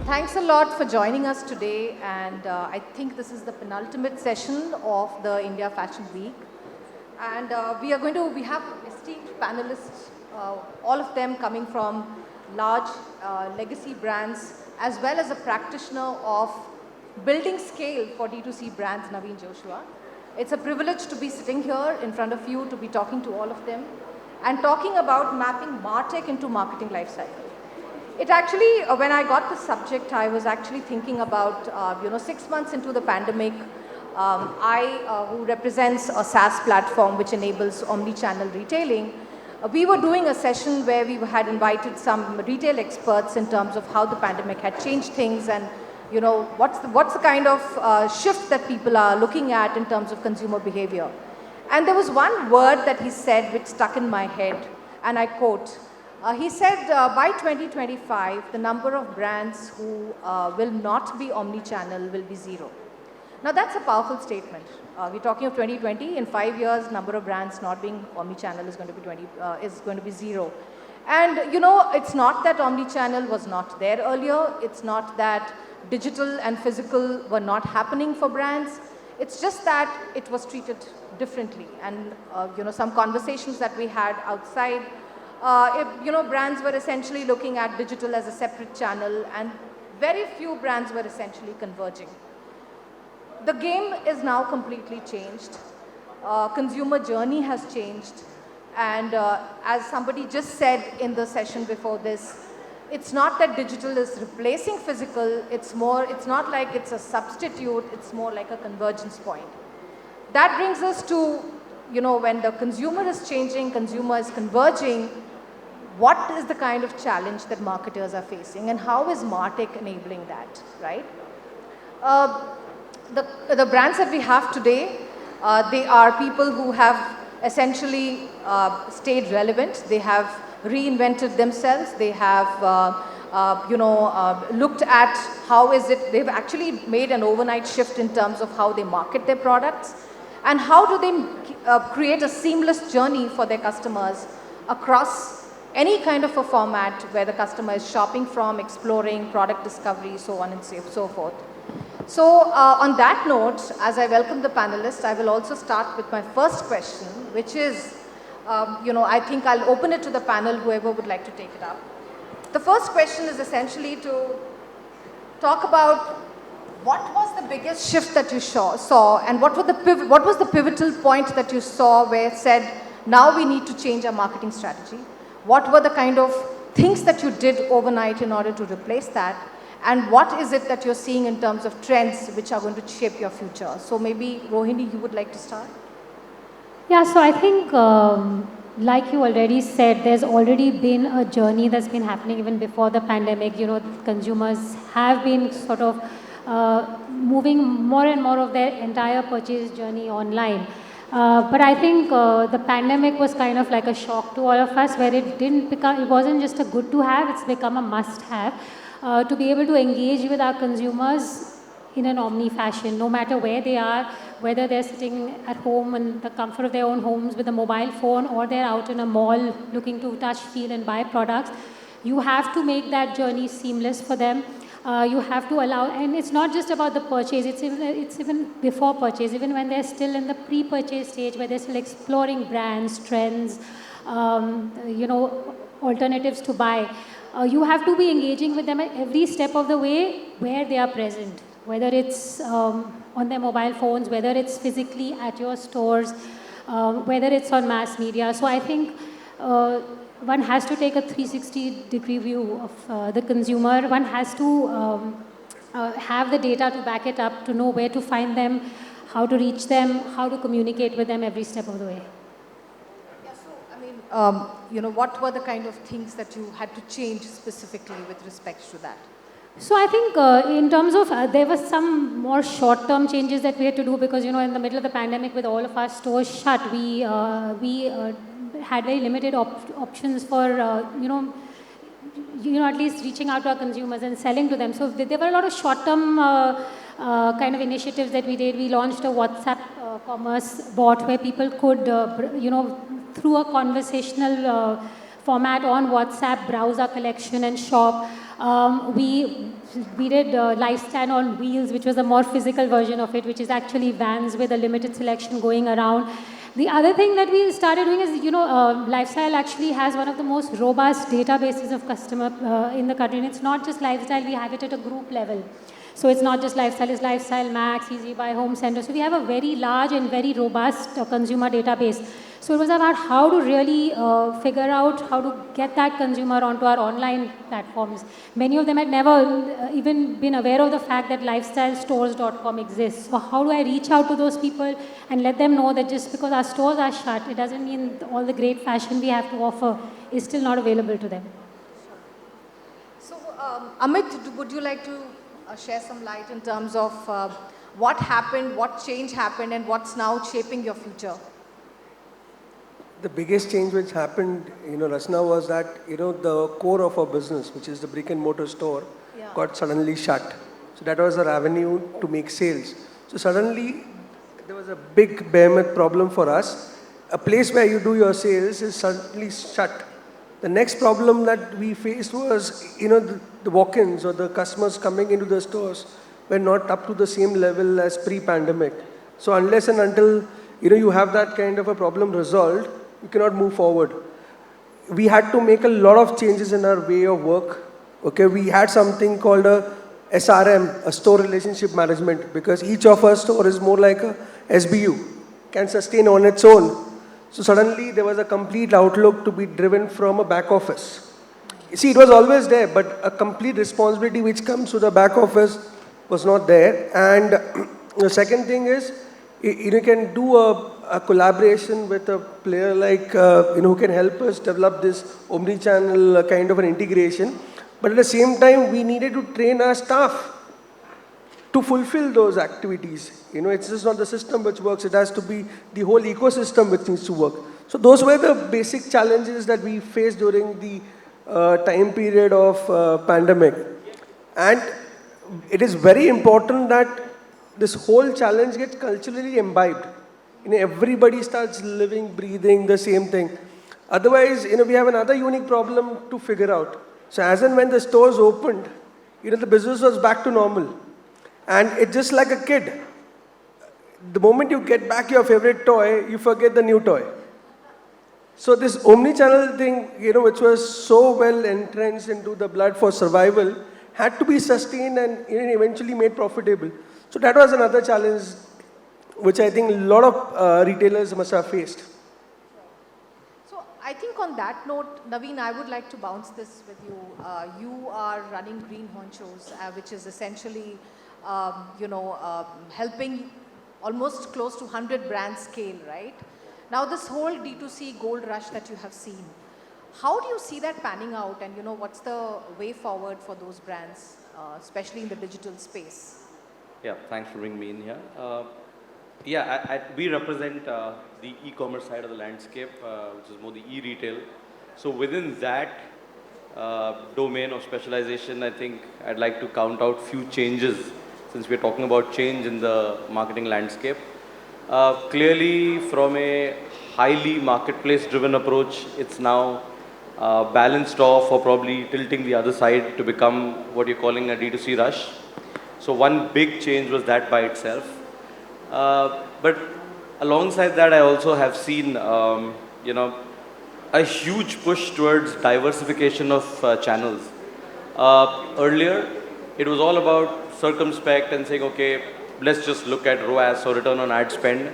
Thanks a lot for joining us today, and I think this is the penultimate session of the India Fashion Week. And we have esteemed panelists, all of them coming from large legacy brands, as well as a practitioner of building scale for D2C brands, Naveen Joshua. It's a privilege to be sitting here in front of you, to be talking to all of them, and talking about mapping Martech into marketing lifecycle. It actually, when I got the subject, I was actually thinking about, 6 months into the pandemic, who represents a SaaS platform which enables omnichannel retailing, we were doing a session where we had invited some retail experts in terms of how the pandemic had changed things and, what's the kind of shift that people are looking at in terms of consumer behavior. And there was one word that he said which stuck in my head, and I quote, he said, by 2025, the number of brands who will not be omnichannel will be zero. Now that's a powerful statement. We're talking of 2020. In 5 years, number of brands not being omnichannel is going to be zero. And it's not that omnichannel was not there earlier. It's not that digital and physical were not happening for brands. It's just that it was treated differently. And some conversations that we had outside. Brands were essentially looking at digital as a separate channel, and very few brands were essentially converging. The game is now completely changed. Consumer journey has changed, and as somebody just said in the session before this, it's not that digital is replacing physical, it's not like it's a substitute, it's more like a convergence point. That brings us to, when the consumer is changing, consumer is converging, what is the kind of challenge that marketers are facing, and how is Martech enabling that, right? The brands that we have today, they are people who have essentially stayed relevant. They have reinvented themselves. They have, looked at how is it, they've actually made an overnight shift in terms of how they market their products, and how do they create a seamless journey for their customers across any kind of a format where the customer is shopping from, exploring, product discovery, so on and so forth. So on that note, as I welcome the panelists, I will also start with my first question, which is, I think I'll open it to the panel, whoever would like to take it up. The first question is essentially to talk about what was the biggest shift that you saw, and what was the pivotal point that you saw where it said, now we need to change our marketing strategy? What were the kind of things that you did overnight in order to replace that? And what is it that you're seeing in terms of trends which are going to shape your future? So maybe, Rohini, you would like to start? Yeah, so I think, like you already said, there's already been a journey that's been happening even before the pandemic. Consumers have been sort of moving more and more of their entire purchase journey online. But I think the pandemic was kind of like a shock to all of us, where it wasn't just a good to have, it's become a must have to be able to engage with our consumers in an omni fashion, no matter where they are, whether they're sitting at home in the comfort of their own homes with a mobile phone, or they're out in a mall looking to touch, feel and buy products. You have to make that journey seamless for them. You have to allow, and it's not just about the purchase, it's even before purchase, even when they're still in the pre-purchase stage, where they're still exploring brands, trends, alternatives to buy. You have to be engaging with them at every step of the way where they are present, whether it's on their mobile phones, whether it's physically at your stores, whether it's on mass media. So I think one has to take a 360-degree view of the consumer. One has to have the data to back it up, to know where to find them, how to reach them, how to communicate with them every step of the way. Yeah, so, I mean, what were the kind of things that you had to change specifically with respect to that? So I think in terms of, there were some more short-term changes that we had to do because, in the middle of the pandemic with all of our stores shut, we had very limited options for, at least reaching out to our consumers and selling to them. So there were a lot of short-term kind of initiatives that we did. We launched a WhatsApp commerce bot where people could, through a conversational format on WhatsApp, browse our collection and shop. We did Lifestyle on Wheels, which was a more physical version of it, which is actually vans with a limited selection going around. The other thing that we started doing is, Lifestyle actually has one of the most robust databases of customer in the country. And it's not just Lifestyle, we have it at a group level. So it's not just Lifestyle, it's Lifestyle Max, Easy Buy, Home Center. So we have a very large and very robust consumer database. So it was about how to really figure out how to get that consumer onto our online platforms. Many of them had never even been aware of the fact that lifestylestores.com exists. So how do I reach out to those people and let them know that just because our stores are shut, it doesn't mean all the great fashion we have to offer is still not available to them. So Amit, would you like to share some light in terms of what happened, what change happened, and what's now shaping your future? The biggest change which happened, Rasna, was that, the core of our business, which is the brick and mortar store, got suddenly shut. So that was our avenue to make sales. So suddenly, there was a big behemoth problem for us. A place where you do your sales is suddenly shut. The next problem that we faced was, the walk-ins or the customers coming into the stores were not up to the same level as pre-pandemic. So unless and until, you have that kind of a problem resolved, you cannot move forward. We had to make a lot of changes in our way of work. Okay, we had something called a SRM, a store relationship management, because each of our store is more like a SBU, can sustain on its own. So suddenly there was a complete outlook to be driven from a back office. You see, it was always there, but a complete responsibility which comes to the back office was not there. And the second thing is, you can do a collaboration with a player like, who can help us develop this omnichannel kind of an integration. But at the same time, we needed to train our staff to fulfill those activities. It's just not the system which works, it has to be the whole ecosystem which needs to work. So those were the basic challenges that we faced during the time period of pandemic. And it is very important that this whole challenge gets culturally imbibed. Everybody starts living, breathing the same thing. Otherwise, we have another unique problem to figure out. So as and when the stores opened, the business was back to normal. And it's just like a kid. The moment you get back your favorite toy, you forget the new toy. So this omnichannel thing, which was so well entrenched into the blood for survival, had to be sustained and eventually made profitable. So that was another challenge which I think a lot of retailers must have faced. So I think on that note, Naveen, I would like to bounce this with you. You are running Green Honchos, which is essentially, helping almost close to 100 brands scale, right? Now this whole D2C gold rush that you have seen, how do you see that panning out, and what's the way forward for those brands, especially in the digital space? Yeah, thanks for bringing me in here. We represent the e-commerce side of the landscape, which is more the e-retail. So within that domain of specialization, I think I'd like to count out few changes, since we're talking about change in the marketing landscape. Clearly, from a highly marketplace-driven approach, it's now balanced off or probably tilting the other side to become what you're calling a D2C rush. So one big change was that by itself. But alongside that, I also have seen, a huge push towards diversification of channels. Earlier, it was all about circumspect and saying, okay, let's just look at ROAS or return on ad spend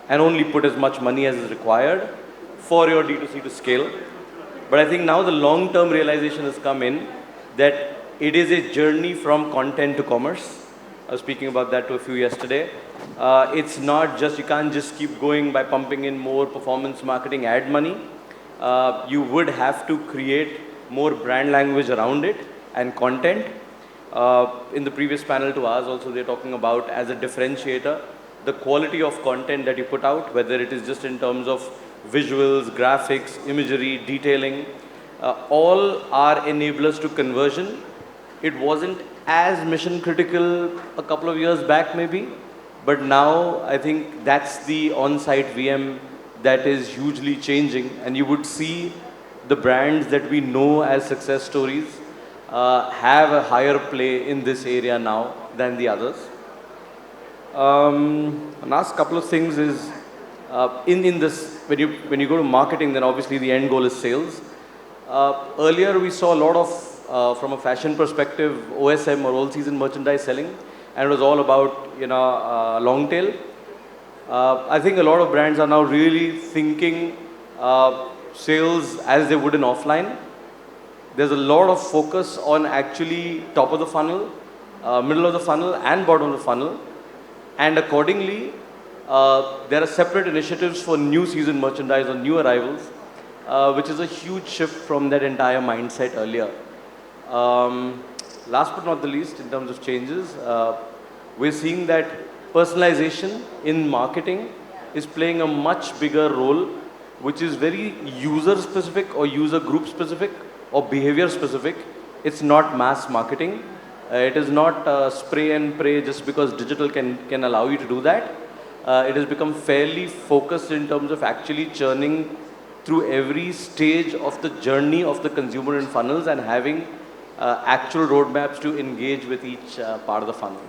and only put as much money as is required for your D2C to scale. But I think now the long-term realization has come in that it is a journey from content to commerce. I was speaking about that to a few yesterday. It's not just, you can't just keep going by pumping in more performance marketing ad money. You would have to create more brand language around it and content. In the previous panel to ours also, they're talking about as a differentiator, the quality of content that you put out, whether it is just in terms of visuals, graphics, imagery, detailing, all are enablers to conversion. It wasn't as mission critical a couple of years back maybe, but now I think that's the on-site VM that is hugely changing, and you would see the brands that we know as success stories have a higher play in this area now than the others. Last couple of things is in this when you go to marketing, then obviously the end goal is sales. Earlier we saw a lot of from a fashion perspective OSM or all season merchandise selling, and it was all about long tail. I think a lot of brands are now really thinking sales as they would in offline. There's a lot of focus on actually top of the funnel, middle of the funnel and bottom of the funnel. And accordingly, there are separate initiatives for new season merchandise or new arrivals, which is a huge shift from that entire mindset earlier. Last but not the least, in terms of changes, we're seeing that personalization in marketing is playing a much bigger role, which is very user specific or user group specific or behavior specific. It's not mass marketing. It is not spray and pray just because digital can allow you to do that. It has become fairly focused in terms of actually churning through every stage of the journey of the consumer in funnels and having actual roadmaps to engage with each part of the funnel.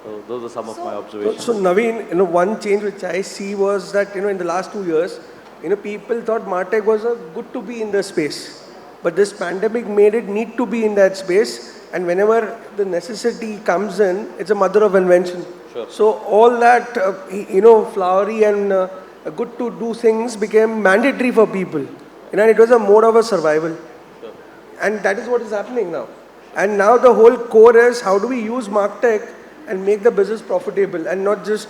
So those are some of my observations. So Naveen, one change which I see was that, in the last 2 years, people thought Martech was good to be in the space. But this pandemic made it need to be in that space. And whenever the necessity comes in, it's a mother of invention. Sure. So all that, flowery and good to do things became mandatory for people. And it was a mode of a survival. Sure. And that is what is happening now. And now the whole core is how do we use Martech and make the business profitable and not just,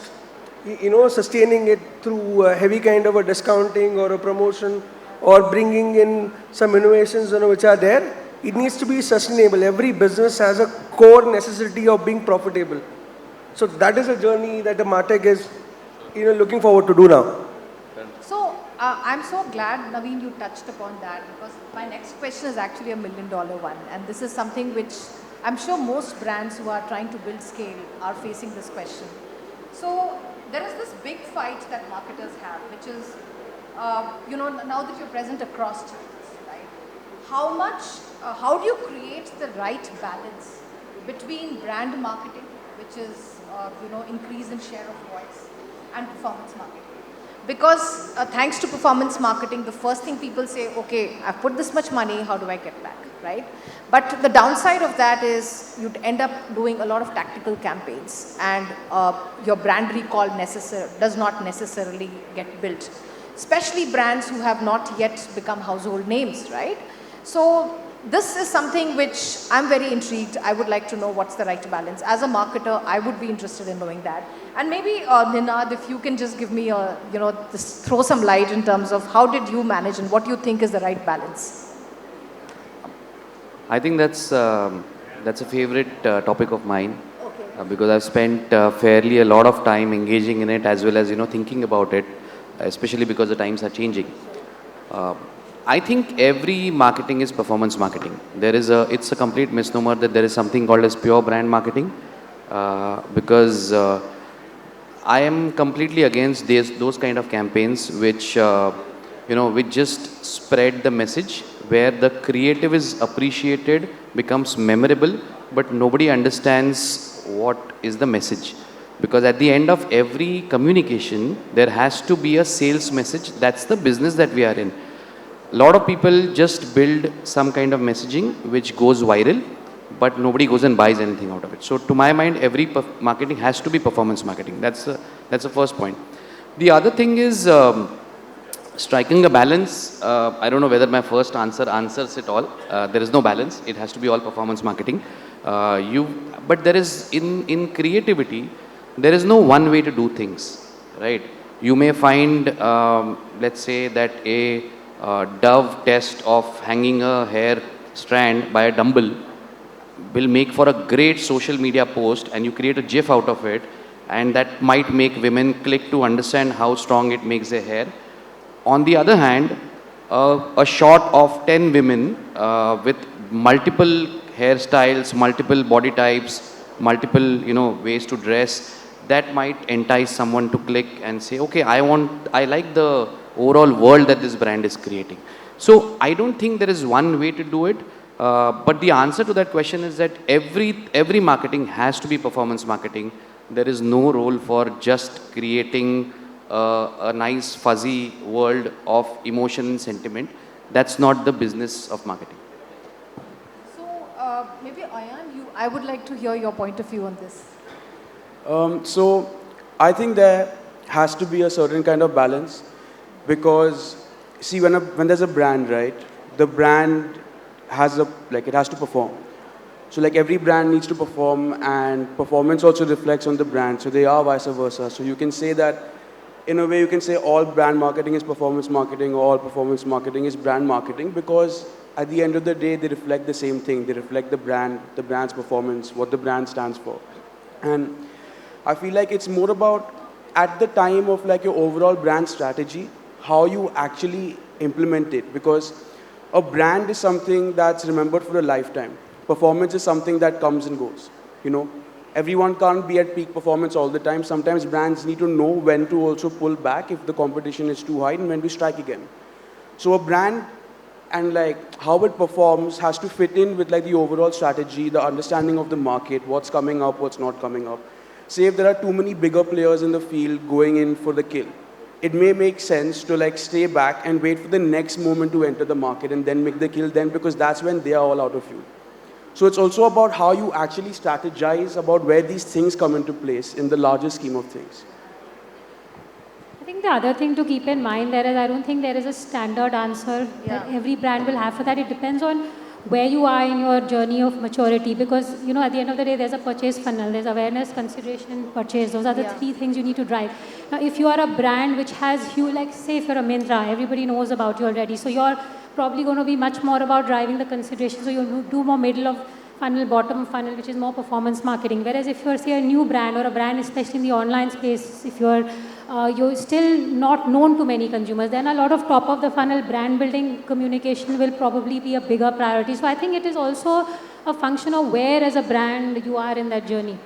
sustaining it through a heavy kind of a discounting or a promotion or bringing in some innovations, which are there. It needs to be sustainable. Every business has a core necessity of being profitable. So that is a journey that the Martech is, looking forward to do now. So I'm so glad, Naveen, you touched upon that, because my next question is actually $1 million one. And this is something which I'm sure most brands who are trying to build scale are facing this question. So there is this big fight that marketers have, which is, now that you're present across channels, right? How do you create the right balance between brand marketing, which is, increase in share of voice, and performance marketing? Because thanks to performance marketing, the first thing people say, okay, I've put this much money, how do I get back, right? But the downside of that is you'd end up doing a lot of tactical campaigns, and your brand recall does not necessarily get built, especially brands who have not yet become household names, right? So this is something which I'm very intrigued. I would like to know what's the right balance. As a marketer, I would be interested in knowing that. And maybe Ninad, if you can just give me throw some light in terms of how did you manage and what you think is the right balance. I think that's a favorite topic of mine. Okay. Because I've spent fairly a lot of time engaging in it as well as thinking about it, especially because the times are changing. I think every marketing is performance marketing. It's a complete misnomer that there is something called as pure brand marketing, because I am completely against those kind of campaigns which which just spread the message where the creative is appreciated, becomes memorable, but nobody understands what is the message. Because at the end of every communication, there has to be a sales message. That's the business that we are in. A lot of people just build some kind of messaging which goes viral, but nobody goes and buys anything out of it. So to my mind, every marketing has to be performance marketing. That's the first point. The other thing is striking a balance. I don't know whether my first answer answers it all. There is no balance. It has to be all performance marketing. But there is, in creativity, there is no one way to do things, right? You may find, let's say that a Dove test of hanging a hair strand by a dumbbell will make for a great social media post, and you create a GIF out of it, and that might make women click to understand how strong it makes their hair. On the other hand, a shot of 10 women with multiple hairstyles, multiple body types, multiple ways to dress, that might entice someone to click and say, okay, I like the overall world that this brand is creating. So I don't think there is one way to do it. But the answer to that question is that every marketing has to be performance marketing. There is no role for just creating a nice fuzzy world of emotion and sentiment. That's not the business of marketing. So maybe Ayan, I would like to hear your point of view on this. So I think there has to be a certain kind of balance because see when there's a brand, right, the brand has it has to perform. So like every brand needs to perform and performance also reflects on the brand. So they are vice versa. So you can say that in a way you can say all brand marketing is performance marketing or all performance marketing is brand marketing because at the end of the day they reflect the same thing. They reflect the brand's performance, what the brand stands for. And I feel like it's more about at the time of like your overall brand strategy, how you actually implement it because a brand is something that's remembered for a lifetime. Performance is something that comes and goes. You know, everyone can't be at peak performance all the time. Sometimes brands need to know when to also pull back if the competition is too high and when to strike again. So a brand and like how it performs has to fit in with like the overall strategy, the understanding of the market, what's coming up, what's not coming up. Say if there are too many bigger players in the field going in for the kill, it may make sense to like stay back and wait for the next moment to enter the market and then make the kill then because that's when they are all out of fuel. So it's also about how you actually strategize about where these things come into place in the larger scheme of things. I think the other thing to keep in mind there is I don't think there is a standard answer that every brand will have for that. It depends on where you are in your journey of maturity because, you know, at the end of the day, there's a purchase funnel, there's awareness, consideration, purchase. Those are the three things you need to drive. Now, if you are a brand which has you, like say if you're a Myntra, everybody knows about you already. So you're probably going to be much more about driving the consideration. So you'll do more middle of funnel, bottom funnel, which is more performance marketing. Whereas if you're, say, a new brand or a brand, especially in the online space, if you're still not known to many consumers, then a lot of top of the funnel brand building communication will probably be a bigger priority. So I think it is also a function of where as a brand you are in that journey.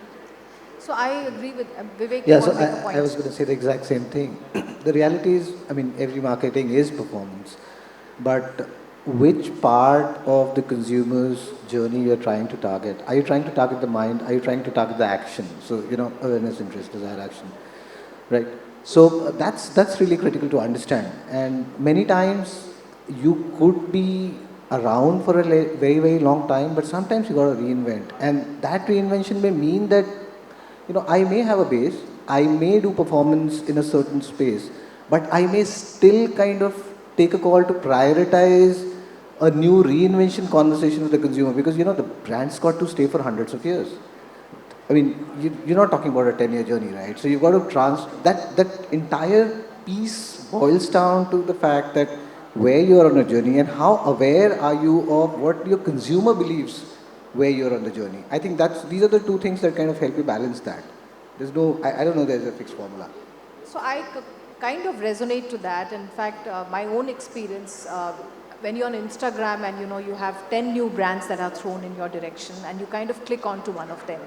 So I agree with Vivek. Yeah, you so want to make a point. I was going to say the exact same thing. The reality is, I mean, every marketing is performance, but which part of the consumer's journey you're trying to target? Are you trying to target the mind? Are you trying to target the action? So, you know, awareness, interest, desire, action, right? So that's really critical to understand. And many times you could be around for a very, very long time, but sometimes you got to reinvent. And that reinvention may mean that, you know, I may have a base, I may do performance in a certain space, but I may still kind of take a call to prioritize a new reinvention conversation with the consumer because, you know, the brand's got to stay for hundreds of years. I mean, you're not talking about a 10-year journey, right? So you've got to that entire piece boils down to the fact that where you are on a journey and how aware are you of what your consumer believes where you're on the journey. I think these are the two things that kind of help you balance that. There's no, I don't know there's a fixed formula. So I kind of resonate to that. In fact, my own experience, when you're on Instagram and you know you have 10 new brands that are thrown in your direction and you kind of click onto one of them,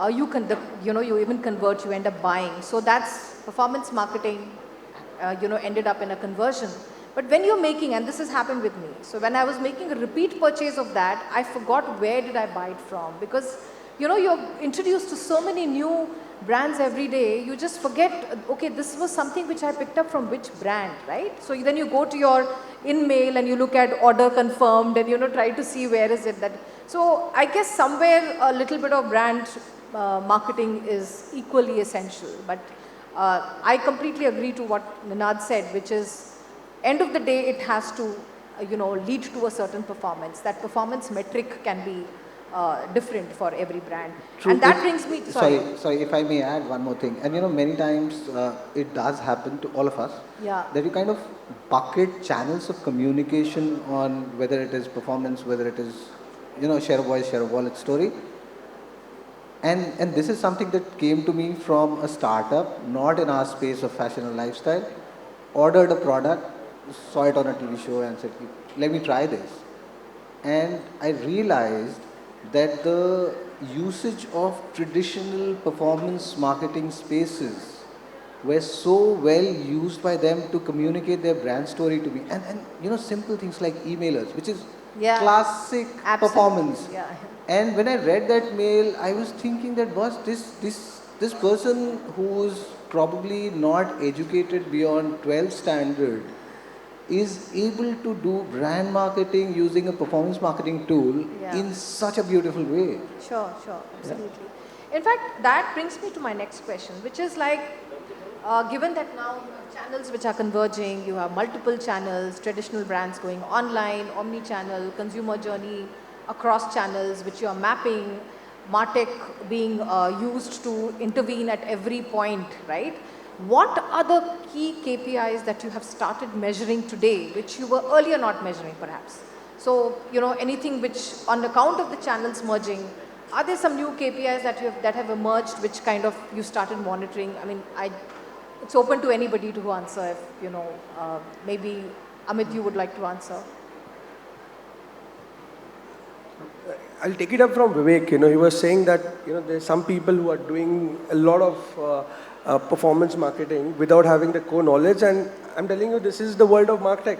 you even convert, you end up buying. So that's performance marketing, ended up in a conversion. But when you're making, and this has happened with me, so when I was making a repeat purchase of that, I forgot where did I buy it from because, you know, you're introduced to so many new brands every day, you just forget, okay, this was something which I picked up from which brand, right? So then you go to your in-mail and you look at order confirmed and, you know, try to see where is it that. So I guess somewhere a little bit of brand marketing is equally essential. But I completely agree to what Ninad said, which is end of the day, it has to, lead to a certain performance. That performance metric can be different for every brand. True. And that brings me, sorry, if I may add one more thing. And you know, many times it does happen to all of us that you kind of bucket channels of communication on whether it is performance, whether it is, you know, share of voice, share of wallet story. And this is something that came to me from a startup, not in our space of fashion and lifestyle. Ordered a product, saw it on a TV show and said, let me try this. And I realized that the usage of traditional performance marketing spaces were so well used by them to communicate their brand story to me. And you know, simple things like emailers, which is Yeah. Classic Absolutely. performance. Yeah. And when I read that mail, I was thinking that, boss, this person who's probably not educated beyond 12th standard is able to do brand marketing using a performance marketing tool Yeah. in such a beautiful way. Sure, sure, absolutely. In fact, that brings me to my next question, which is like, given that now you have channels which are converging, you have multiple channels, traditional brands going online, omni-channel, consumer journey across channels, which you are mapping, Martech being used to intervene at every point, right? What are the key KPIs that you have started measuring today, which you were earlier not measuring perhaps? So, anything which on account of the channels merging, are there some new KPIs that have emerged which kind of you started monitoring? I mean, it's open to anybody to answer if, maybe Amit, you would like to answer. I'll take it up from Vivek. He was saying that, there's some people who are doing a lot of performance marketing without having the core knowledge. And I'm telling you, this is the world of Martech.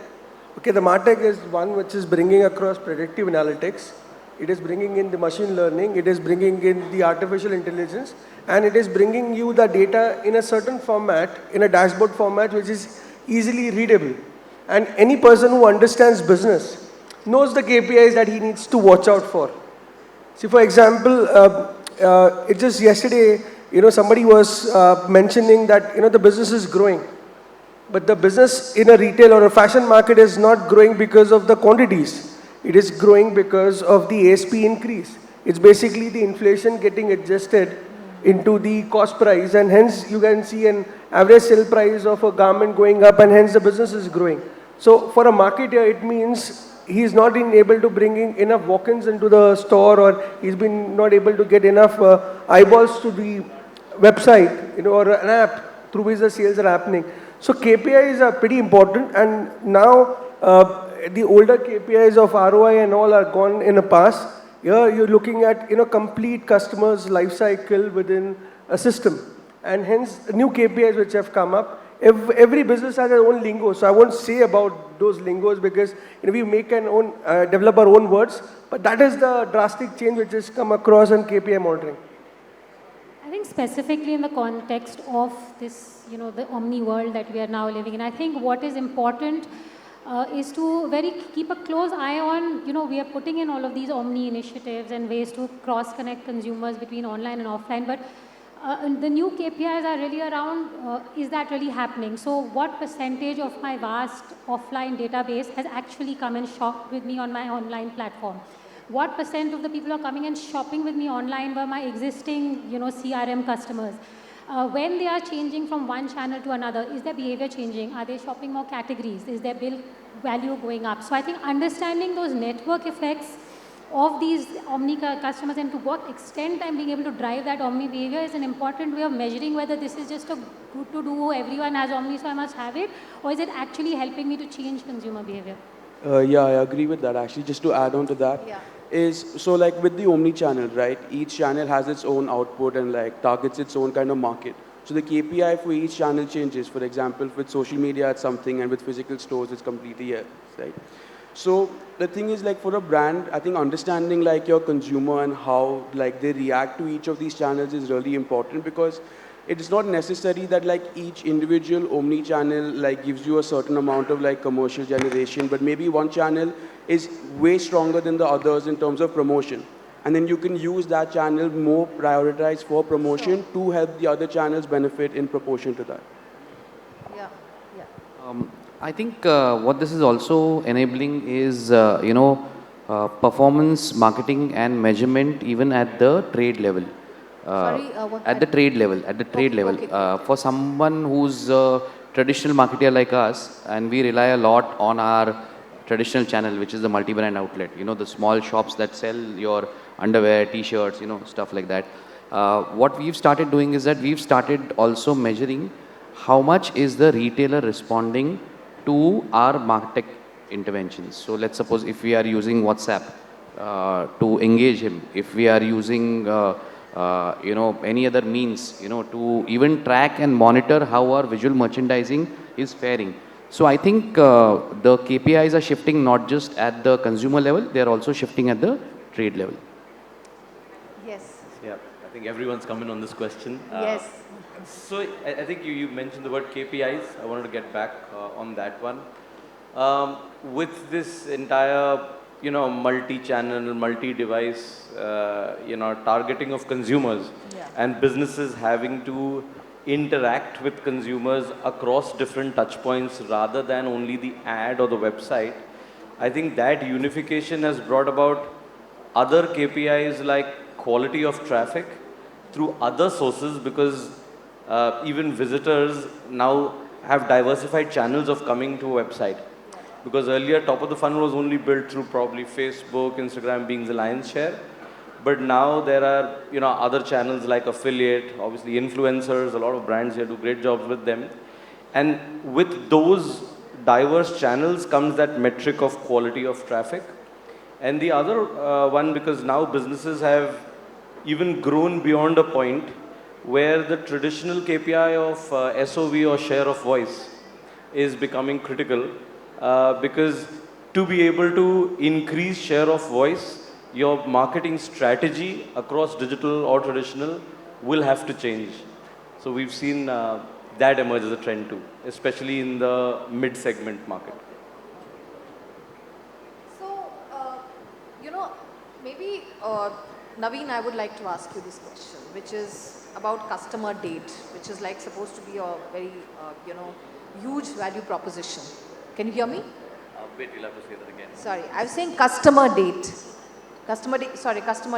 Okay, the Martech is one which is bringing across predictive analytics. It is bringing in the machine learning. It is bringing in the artificial intelligence. And it is bringing you the data in a certain format, in a dashboard format, which is easily readable. And any person who understands business knows the KPIs that he needs to watch out for. See, for example, it just yesterday, somebody was mentioning that, the business is growing. But the business in a retail or a fashion market is not growing because of the quantities. It is growing because of the ASP increase. It's basically the inflation getting adjusted into the cost price, and hence you can see an average sale price of a garment going up, and hence the business is growing. So for a marketer, it means he's not been able to bring in enough walk-ins into the store, or he's been not able to get enough eyeballs to the website, or an app through which the sales are happening. So KPIs are pretty important, and now the older KPIs of ROI and all are gone in the past. Here you're looking at complete customers' life cycle within a system, and hence new KPIs which have come up. Every business has their own lingo, so I won't say about those lingos because we make develop our own words. But that is the drastic change which has come across in KPI monitoring. I think specifically in the context of this, the omni world that we are now living in, I think what is important is to keep a close eye on, we are putting in all of these omni initiatives and ways to cross-connect consumers between online and offline, but the new KPIs are really around, is that really happening? So what percentage of my vast offline database has actually come and shopped with me on my online platform? What percent of the people who are coming and shopping with me online were my existing, CRM customers? When they are changing from one channel to another, is their behavior changing? Are they shopping more categories? Is their bill value going up? So I think understanding those network effects of these omni customers and to what extent I'm being able to drive that omni behavior is an important way of measuring whether this is just a good to do, everyone has omni so I must have it, or is it actually helping me to change consumer behavior? Yeah, I agree with that. Actually, just to add on to that, so like with the omni channel, right? Each channel has its own output and like targets its own kind of market. So the KPI for each channel changes. For example, with social media, it's something, and with physical stores, it's completely else, right? So the thing is, like for a brand, I think understanding like your consumer and how like they react to each of these channels is really important, because it's not necessary that like each individual omni channel like gives you a certain amount of like commercial generation, but maybe one channel is way stronger than the others in terms of promotion. And then you can use that channel more prioritized for promotion to help the other channels benefit in proportion to that. Yeah, yeah. I think what this is also enabling is, performance marketing and measurement even at the trade level. At the trade level. Okay. For someone who's a traditional marketer like us, and we rely a lot on our traditional channel, which is the multi-brand outlet, the small shops that sell your underwear, t-shirts, stuff like that. What we've started doing is that we've started also measuring how much is the retailer responding to our Martech interventions. So let's suppose if we are using WhatsApp to engage him, if we are using any other means, to even track and monitor how our visual merchandising is faring. So I think the KPIs are shifting not just at the consumer level, they are also shifting at the trade level. Yes. Yeah, I think everyone's coming on this question. Yes. So I think you mentioned the word KPIs. I wanted to get back on that one. With this entire, multi-channel, multi-device, targeting of consumers and businesses having to interact with consumers across different touch points rather than only the ad or the website, I think that unification has brought about other KPIs like quality of traffic through other sources because even visitors now have diversified channels of coming to a website. Because earlier, top of the funnel was only built through probably Facebook, Instagram being the lion's share. But now there are, other channels like affiliate, obviously influencers, a lot of brands here do great jobs with them. And with those diverse channels comes that metric of quality of traffic. And the other one, because now businesses have even grown beyond a point where the traditional KPI of SOV or share of voice is becoming critical because to be able to increase share of voice, your marketing strategy across digital or traditional will have to change. So we've seen that emerge as a trend too, especially in the mid-segment market. So, maybe, Naveen, I would like to ask you this question, which is about customer date, which is like supposed to be a very, huge value proposition. Can you hear me? Wait, we'll have to say that again. Sorry, I was saying customer date. Customer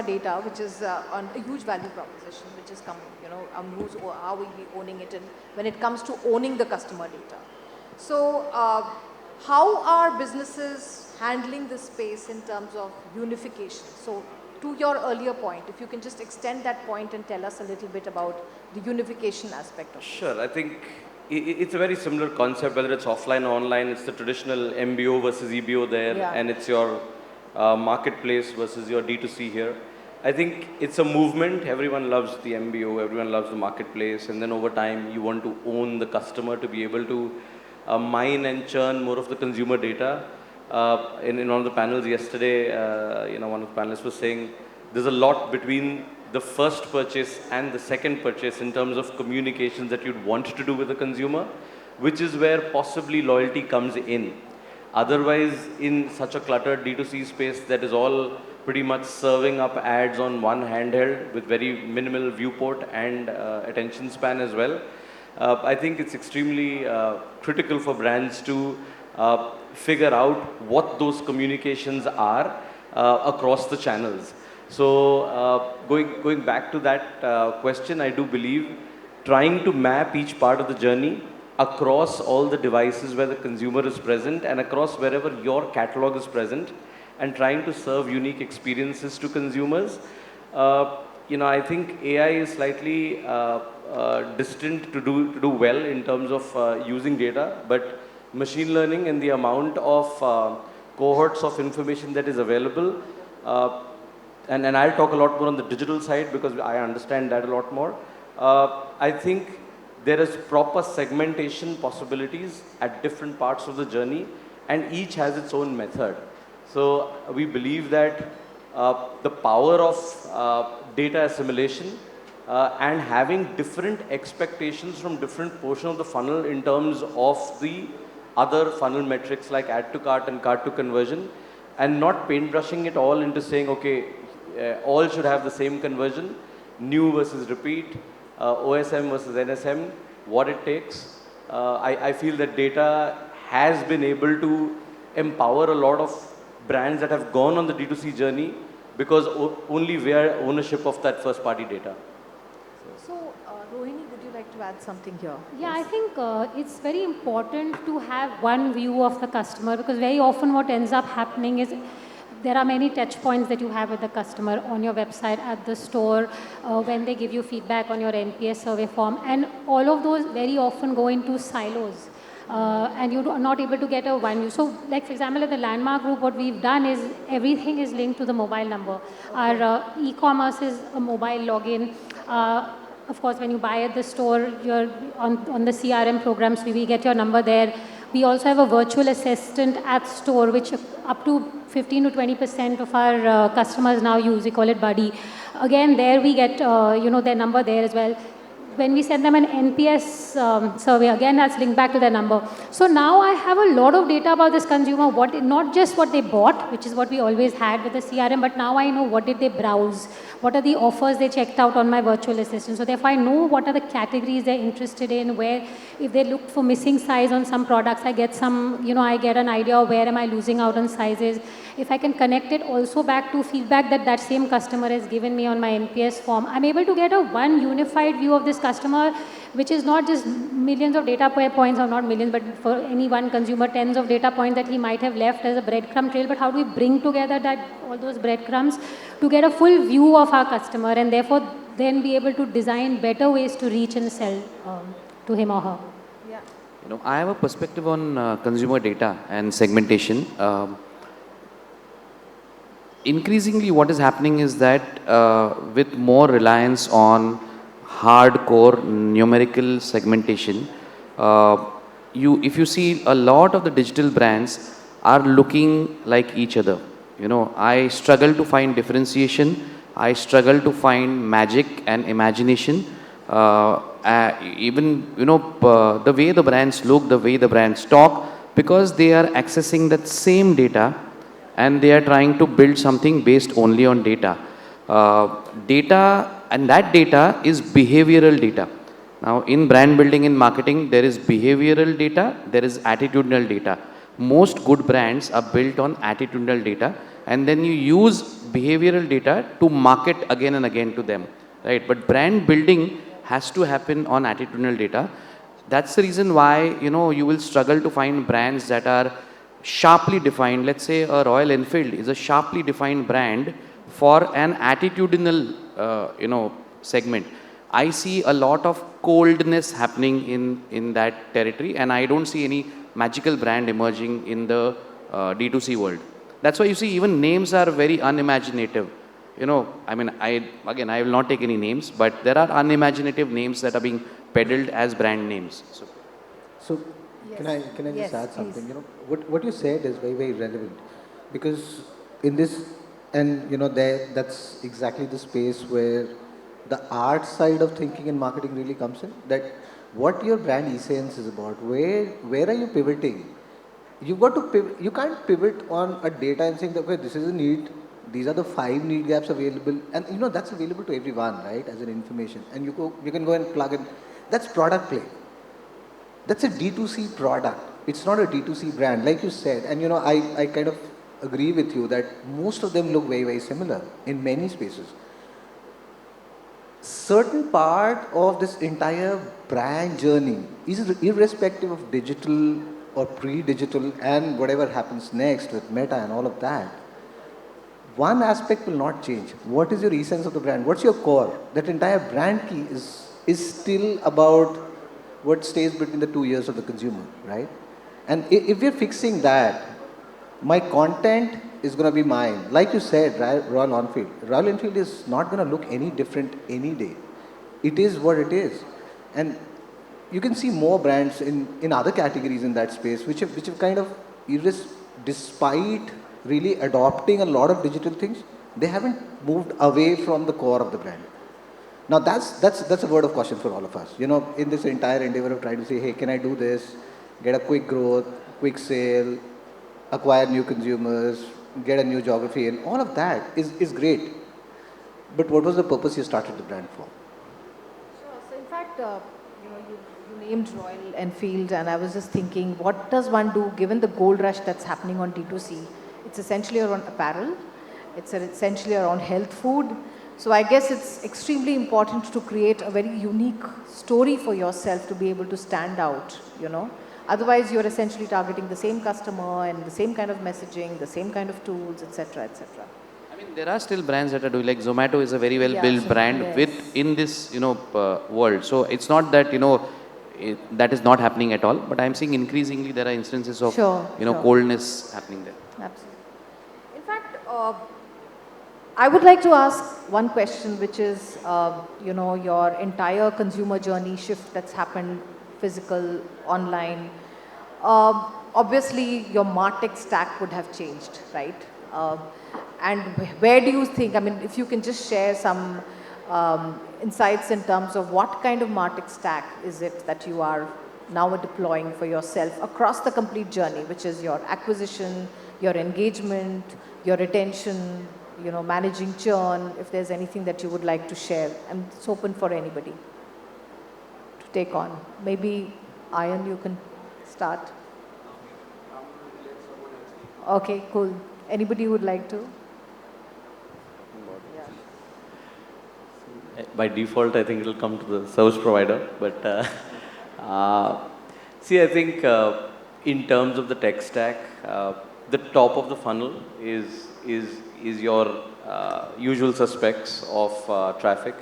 data, which is a huge value proposition, which is coming, how will be owning it, and when it comes to owning the customer data. So, how are businesses handling this space in terms of unification? So, to your earlier point, if you can just extend that point and tell us a little bit about the unification aspect of it. Sure, I think it's a very similar concept, whether it's offline or online. It's the traditional MBO versus EBO there, and it's your marketplace versus your D2C here. I think it's a movement. Everyone loves the MBO, everyone loves the marketplace, and then over time you want to own the customer to be able to mine and churn more of the consumer data. In one of the panels yesterday, one of the panelists was saying there's a lot between the first purchase and the second purchase in terms of communications that you'd want to do with the consumer, which is where possibly loyalty comes in. Otherwise, in such a cluttered D2C space that is all pretty much serving up ads on one handheld with very minimal viewport and attention span as well, I think it's extremely critical for brands to figure out what those communications are across the channels. So going back to that question, I do believe trying to map each part of the journey across all the devices where the consumer is present and across wherever your catalog is present and trying to serve unique experiences to consumers. I think AI is slightly distant to do well in terms of using data, but machine learning and the amount of cohorts of information that is available, and I'll talk a lot more on the digital side because I understand that a lot more. I think there is proper segmentation possibilities at different parts of the journey, and each has its own method. So we believe that the power of data assimilation and having different expectations from different portions of the funnel in terms of the other funnel metrics like add to cart and cart to conversion, and not paintbrushing it all into saying, okay, all should have the same conversion, new versus repeat, OSM versus NSM, what it takes. I feel that data has been able to empower a lot of brands that have gone on the D2C journey because only we are ownership of that first party data. So, Rohini, would you like to add something here? Yeah, I think it's very important to have one view of the customer because very often what ends up happening is there are many touch points that you have with the customer on your website, at the store, when they give you feedback on your NPS survey form, and all of those very often go into silos. And you're not able to get a one view. So, like for example, at the Landmark Group, what we've done is everything is linked to the mobile number. Our e-commerce is a mobile login. Of course, when you buy at the store, you're on the CRM programs, we get your number there. We also have a virtual assistant at store, which up to 15 to 20% of our customers now use. We call it Buddy. Again, there we get, their number there as well. When we send them an NPS survey, again, that's linked back to their number. So now I have a lot of data about this consumer, not just what they bought, which is what we always had with the CRM, but now I know what did they browse, what are the offers they checked out on my virtual assistant. So therefore, I know what are the categories they're interested in, where if they look for missing size on some products, I get I get an idea of where am I losing out on sizes. If I can connect it also back to feedback that same customer has given me on my NPS form, I'm able to get one unified view of this customer, which is not just millions of data points, or not millions, but for any one consumer, tens of data points that he might have left as a breadcrumb trail. But how do we bring together all those breadcrumbs to get a full view of our customer, and therefore then be able to design better ways to reach and sell to him or her? Yeah. I have a perspective on consumer data and segmentation. Increasingly, what is happening is that with more reliance on hardcore numerical segmentation, if you see, a lot of the digital brands are looking like each other. I struggle to find differentiation. I struggle to find magic and imagination. Even the way the brands look, the way the brands talk, because they are accessing that same data, and they are trying to build something based only on data. And that data is behavioral data. Now, in brand building, in marketing, there is behavioral data, there is attitudinal data. Most good brands are built on attitudinal data, and then you use behavioral data to market again and again to them, right? But brand building has to happen on attitudinal data. That's the reason why, you will struggle to find brands that are sharply defined. Let's say a Royal Enfield is a sharply defined brand for an attitudinal, segment. I see a lot of coldness happening in that territory, and I don't see any magical brand emerging in the D2C world. That's why you see even names are very unimaginative. I will not take any names, but there are unimaginative names that are being peddled as brand names. So can I just Yes, add something? please. What you said is very, very relevant, because in this, and that's exactly the space where the art side of thinking and marketing really comes in. That what your brand essence is about. Where are you pivoting? You've got to pivot. You can't pivot on a data and saying that, okay, this is a need. These are the 5 need gaps available, and that's available to everyone, right? As an information, and you can go and plug in. That's product play. That's a D2C product. It's not a D2C brand, like you said. And I kind of agree with you that most of them look very, very similar in many spaces. Certain part of this entire brand journey is irrespective of digital or pre-digital and whatever happens next with Meta and all of that. One aspect will not change. What is your essence of the brand? What's your core? That entire brand key is still about what stays between the 2 ears of the consumer, right? And if we're fixing that, my content is going to be mine. Like you said, Royal Enfield. Royal Enfield is not going to look any different any day. It is what it is. And you can see more brands in other categories in that space, which have kind of, despite really adopting a lot of digital things, they haven't moved away from the core of the brand. Now that's a word of caution for all of us. In this entire endeavor of trying to say, hey, can I do this? Get a quick growth, quick sale, acquire new consumers, get a new geography, and all of that is great. But what was the purpose you started the brand for? Sure. So in fact, you named Royal Enfield, and I was just thinking, what does one do given the gold rush that's happening on D2C? It's essentially around apparel. It's essentially around health food. So I guess it's extremely important to create a very unique story for yourself to be able to stand out, Otherwise, you're essentially targeting the same customer and the same kind of messaging, the same kind of tools, etc., etc. I mean, there are still brands that are doing, like Zomato is a very well built brand in this, world. So it's not that, that is not happening at all, but I'm seeing increasingly there are instances of, coldness happening there. Absolutely. In fact, I would like to ask one question, which is, your entire consumer journey shift that's happened, physical, online. obviously your Martech stack would have changed, right? And where do you think, I mean, if you can just share some insights in terms of what kind of Martech stack is it that you are now deploying for yourself across the complete journey, which is your acquisition, your engagement, your retention, you know, managing churn, if there's anything that you would like to share. And it's open for anybody to take on. Maybe, Ayan, you can start. Okay, cool. Anybody would like to? By default, I think it'll come to the service provider. But see, I think in terms of the tech stack, the top of the funnel is your usual suspects of traffic.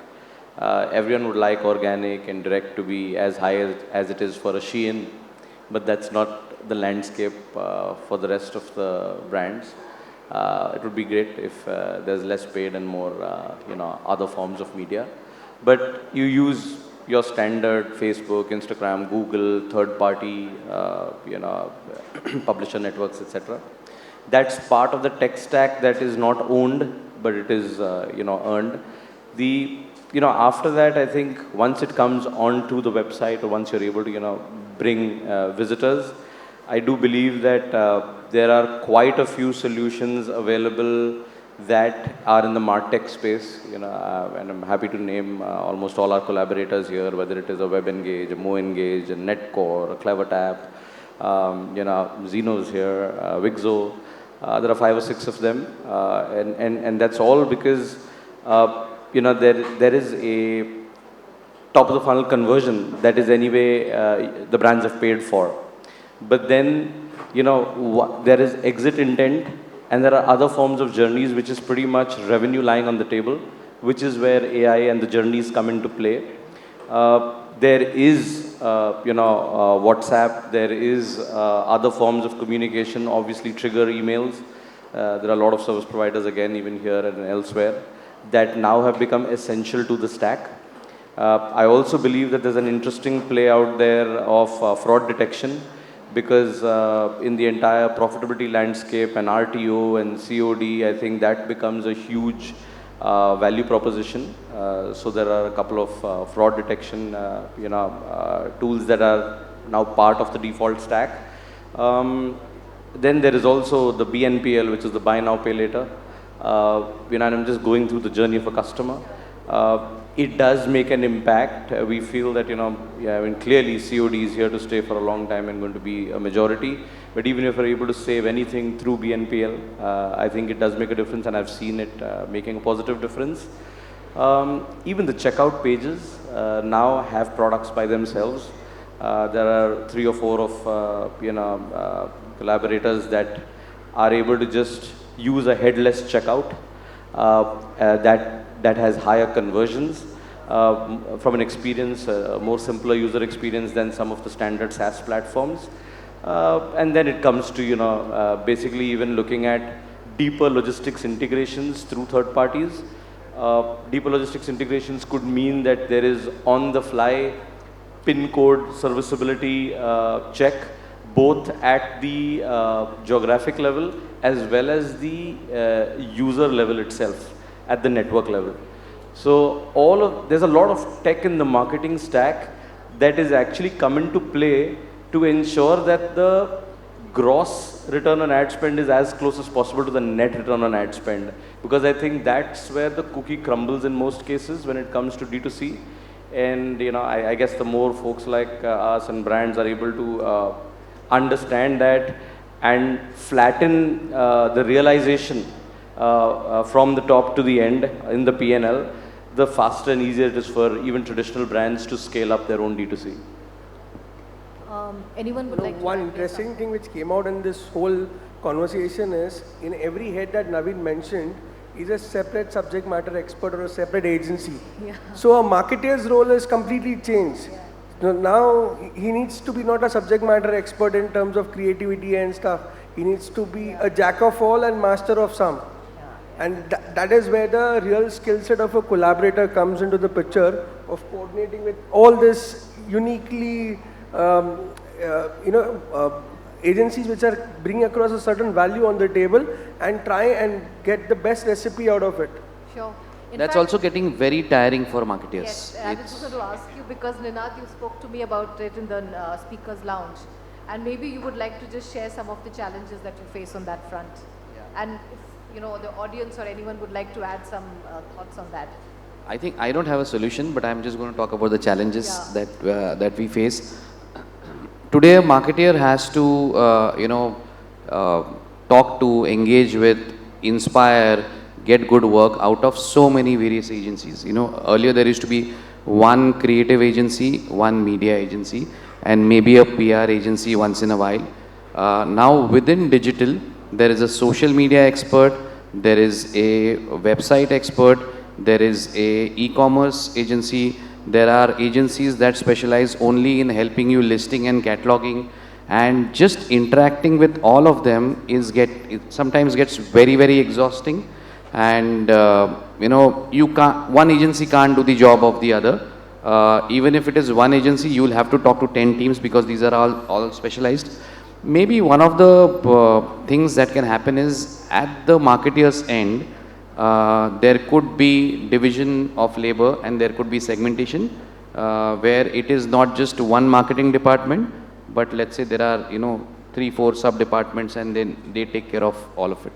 Everyone would like organic and direct to be as high as it is for a Shein, but that's not the landscape for the rest of the brands. It would be great if there's less paid and more, other forms of media. But you use your standard Facebook, Instagram, Google, third-party, publisher networks, etc. That's part of the tech stack that is not owned, but it is, earned. After that, I think once it comes onto the website or once you're able to, bring visitors, I do believe that there are quite a few solutions available that are in the Martech space, and I'm happy to name almost all our collaborators here, whether it is a WebEngage, a MoEngage, a Netcore, a CleverTap, Zeno's here, Wixo. There are 5 or 6 of them, and that's all because there is a top of the funnel conversion that is anyway the brands have paid for. But then, there is exit intent and there are other forms of journeys which is pretty much revenue lying on the table, which is where AI and the journeys come into play. There is, WhatsApp, there is other forms of communication, obviously trigger emails. There are a lot of service providers, again, even here and elsewhere, that now have become essential to the stack. I also believe that there's an interesting play out there of fraud detection, because in the entire profitability landscape and RTO and COD, I think that becomes a huge value proposition. So there are a couple of fraud detection tools that are now part of the default stack. Then there is also the BNPL, which is the buy now, pay later. And I'm just going through the journey of a customer. It does make an impact. We feel that, clearly COD is here to stay for a long time and going to be a majority. But even if we're able to save anything through BNPL, I think it does make a difference, and I've seen it making a positive difference. Even the checkout pages now have products by themselves. There are 3 or 4 of, collaborators that are able to just use a headless checkout that has higher conversions from an experience, more simpler user experience than some of the standard SaaS platforms. And then it comes to, basically even looking at deeper logistics integrations through third parties. Deeper logistics integrations could mean that there is on-the-fly PIN code serviceability check, both at the geographic level as well as the user level itself, at the network level. So there's a lot of tech in the marketing stack that is actually come into play to ensure that the gross return on ad spend is as close as possible to the net return on ad spend. Because I think that's where the cookie crumbles in most cases when it comes to D2C. And I guess the more folks like us and brands are able to understand that and flatten the realization from the top to the end in the P&L, the faster and easier it is for even traditional brands to scale up their own D2C. Anyone would like to One add interesting thing which came out in this whole conversation is, in every head that Naveen mentioned, is a separate subject matter expert or a separate agency. Yeah. So a marketer's role is completely changed. Yeah. Now he needs to be not a subject matter expert in terms of creativity and stuff. He needs to be a jack of all and master of some. And that is where the real skill set of a collaborator comes into the picture, of coordinating with all this uniquely agencies which are bringing across a certain value on the table and try and get the best recipe out of it. Sure. In That's fact, also getting very tiring for marketers. yes, I was just going to ask you because Ninad, you spoke to me about it in the speakers lounge, and maybe you would like to just share some of the challenges that you face on that front. Yeah. And if the audience or anyone would like to add some thoughts on that. I think I don't have a solution, but I'm just going to talk about the challenges that we face. Today, a marketer has to, talk to, engage with, inspire, get good work out of so many various agencies. Earlier there used to be one creative agency, one media agency, and maybe a PR agency once in a while. Now within digital, there is a social media expert, there is a website expert, there is a e-commerce agency, there are agencies that specialize only in helping you listing and cataloging, and just interacting with all of them it sometimes gets very, very exhausting. And one agency can't do the job of the other. Even if it is one agency, you will have to talk to 10 teams because these are all specialized. Maybe one of the things that can happen is at the marketer's end, there could be division of labor and there could be segmentation where it is not just one marketing department, but let's say there are 3-4 sub departments and then they take care of all of it.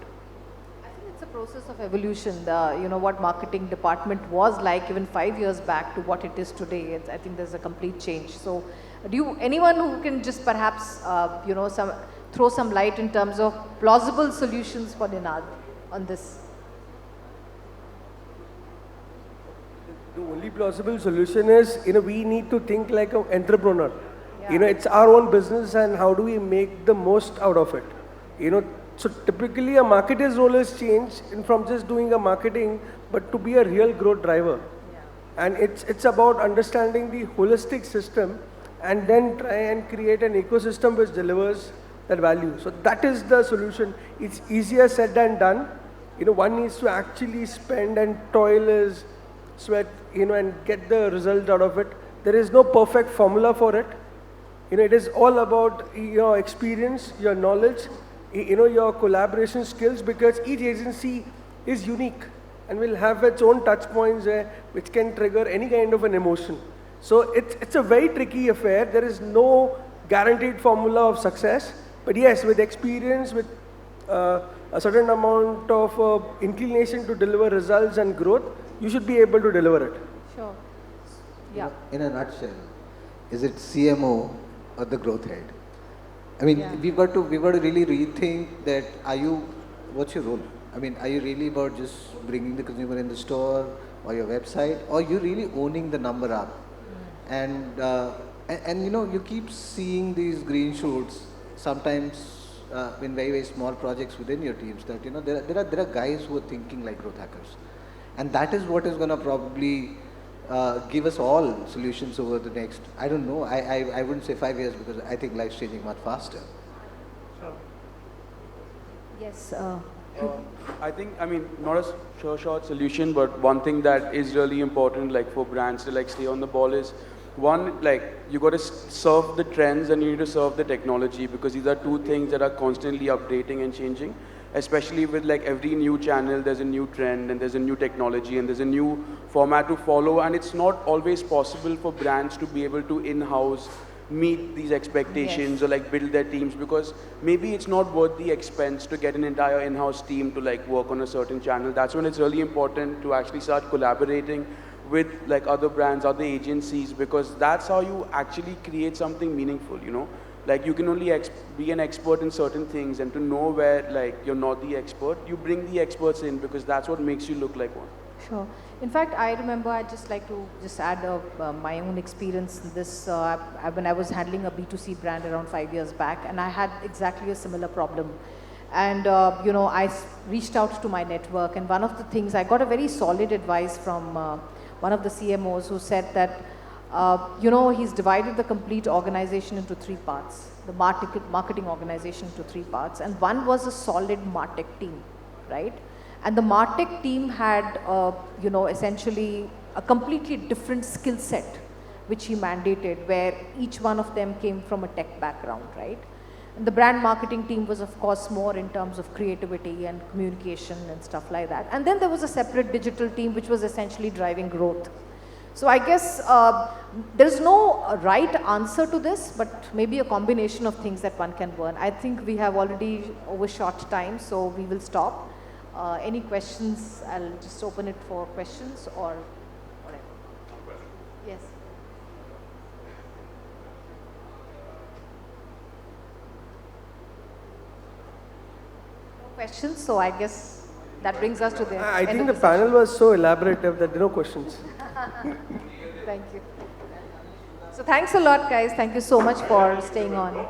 Process of evolution. What marketing department was like even 5 years back to what it is today. I think there's a complete change. So, anyone who can just perhaps throw some light in terms of plausible solutions for Ninad on this? The only plausible solution is we need to think like an entrepreneur. Yeah. It's our own business and how do we make the most out of it. So typically a marketer's role has changed from just doing a marketing, but to be a real growth driver. Yeah. And it's about understanding the holistic system and then try and create an ecosystem which delivers that value. So that is the solution. It's easier said than done. One needs to actually spend and toil his sweat, and get the result out of it. There is no perfect formula for it. It is all about your experience, your knowledge, your collaboration skills, because each agency is unique and will have its own touch points which can trigger any kind of an emotion. So it's a very tricky affair. There is no guaranteed formula of success. But yes, with experience, with a certain amount of inclination to deliver results and growth, you should be able to deliver it. Sure. Yeah. In a nutshell, is it CMO or the growth head? I mean, we've got to really rethink that. What's your role? I mean, are you really about just bringing the consumer in the store or your website, or you really owning the number up? And you keep seeing these green shoots sometimes in very, very small projects within your teams that there are guys who are thinking like growth hackers, and that is what is going to probably give us all solutions over the next, I don't know, I wouldn't say 5 years because I think life's changing much faster. Sure. Yes. I think, not a short solution, but one thing that is really important, like for brands to stay on the ball is, one, you got to serve the trends and you need to serve the technology, because these are two things that are constantly updating and changing. Especially with every new channel, there's a new trend and there's a new technology and there's a new format to follow, and it's not always possible for brands to be able to in-house meet these expectations. Yes. Or build their teams, because maybe it's not worth the expense to get an entire in-house team to work on a certain channel. That's when it's really important to actually start collaborating with other brands, other agencies, because that's how you actually create something meaningful, you can only be an expert in certain things, and to know where you're not the expert, you bring the experts in, because that's what makes you look like one. Sure. In fact, I remember, I'd just like to add my own experience in this. When I was handling a B2C brand around 5 years back, and I had exactly a similar problem. And, I reached out to my network, and one of the things, I got a very solid advice from one of the CMOs who said that, he's divided the complete organization into 3 parts, the marketing organization into 3 parts, and one was a solid Martech team, right? And the Martech team had, essentially a completely different skill set. which he mandated, where each one of them came from a tech background, right? And the brand marketing team was, of course, more in terms of creativity and communication and stuff like that. And then there was a separate digital team, which was essentially driving growth. So I guess there is no right answer to this, but maybe a combination of things that one can learn. I think we have already overshot time, so we will stop. Any questions? I'll just open it for questions or whatever. Yes. No questions, so I guess that brings us to the I end think of the panel was so elaborative that there are no questions. Thank you. So thanks a lot, guys. Thank you so much for staying on.